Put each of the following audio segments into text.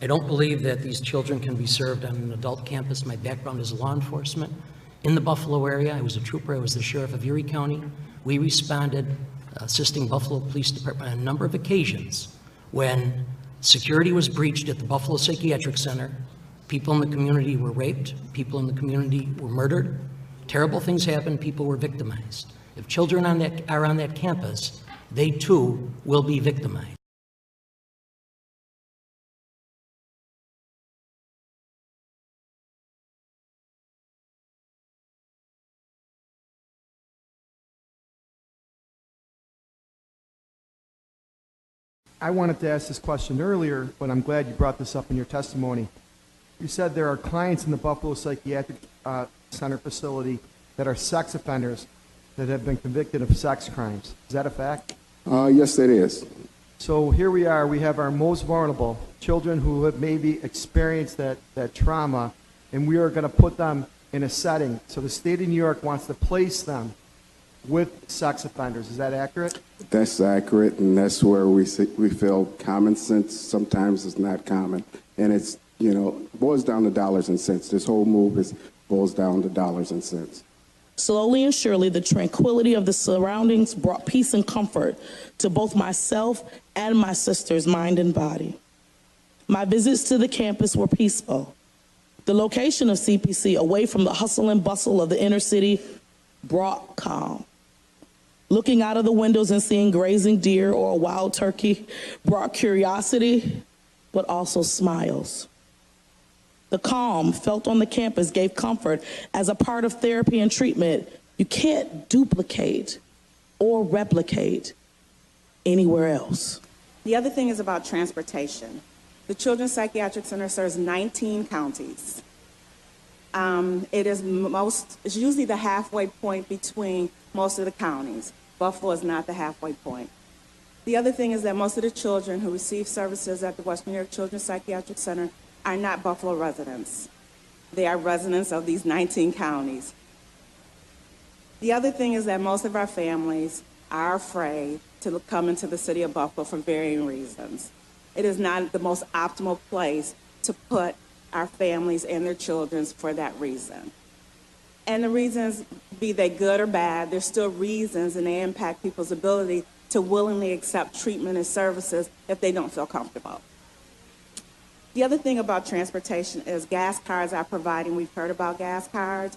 I don't believe that these children can be served on an adult campus. My background is law enforcement. In the Buffalo area, I was a trooper, I was the sheriff of Erie County. We responded, assisting Buffalo Police Department on a number of occasions when security was breached at the Buffalo Psychiatric Center. People in the community were raped, people in the community were murdered, terrible things happened, people were victimized. If children are on that campus, they too will be victimized. I wanted to ask this question earlier, but I'm glad you brought this up in your testimony. You said there are clients in the Buffalo Psychiatric Center facility that are sex offenders that have been convicted of sex crimes. Is that a fact? Yes, it is. So here we are. We have our most vulnerable children who have maybe experienced that trauma, and we are going to put them in a setting. So the state of New York wants to place them with sex offenders. Is that accurate? That's accurate, and that's where we feel common sense sometimes is not common, and it's, you know, boils down to dollars and cents. This whole move boils down to dollars and cents. Slowly and surely, the tranquility of the surroundings brought peace and comfort to both myself and my sister's mind and body. My visits to the campus were peaceful. The location of CPC, away from the hustle and bustle of the inner city, brought calm. Looking out of the windows and seeing grazing deer or a wild turkey brought curiosity, but also smiles. The calm felt on the campus gave comfort as a part of therapy and treatment you can't duplicate or replicate anywhere else. The other thing is about transportation. The Children's Psychiatric Center serves 19 counties. It's usually the halfway point between most of the counties. Buffalo is not the halfway point. The other thing is that most of the children who receive services at the West New York Children's Psychiatric Center are not Buffalo residents. They are residents of these 19 counties. The other thing is that most of our families are afraid to come into the city of Buffalo for varying reasons. It is not the most optimal place to put our families and their children for that reason. And the reasons, be they good or bad, there's still reasons, and they impact people's ability to willingly accept treatment and services if they don't feel comfortable. The other thing about transportation is gas cards are providing. We've heard about gas cards.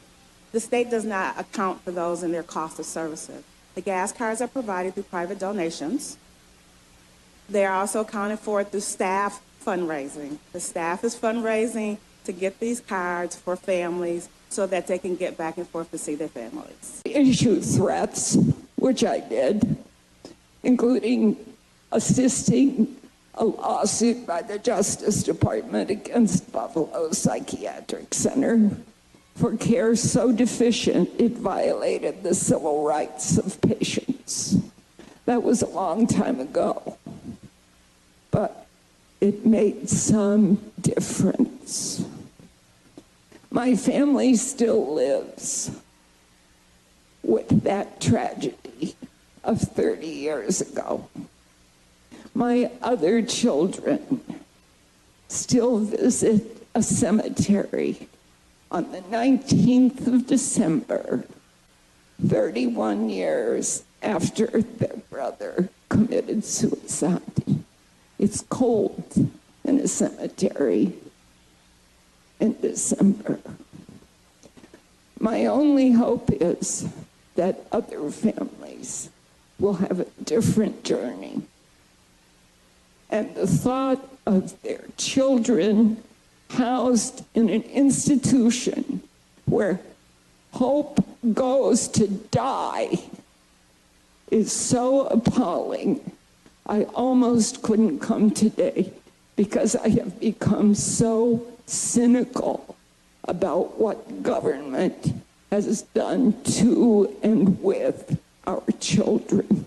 The state does not account for those in their cost of services. The gas cards are provided through private donations. They are also accounted for through staff fundraising. The staff is fundraising to get these cards for families so that they can get back and forth to see their families. Issue threats, which I did, including assisting a lawsuit by the Justice Department against Buffalo Psychiatric Center for care so deficient it violated the civil rights of patients. That was a long time ago, but it made some difference. My family still lives with that tragedy of 30 years ago. My other children still visit a cemetery on the 19th of December, 31 years after their brother committed suicide. It's cold in a cemetery in December. My only hope is that other families will have a different journey. And the thought of their children housed in an institution where hope goes to die is so appalling. I almost couldn't come today because I have become so cynical about what government has done to and with our children.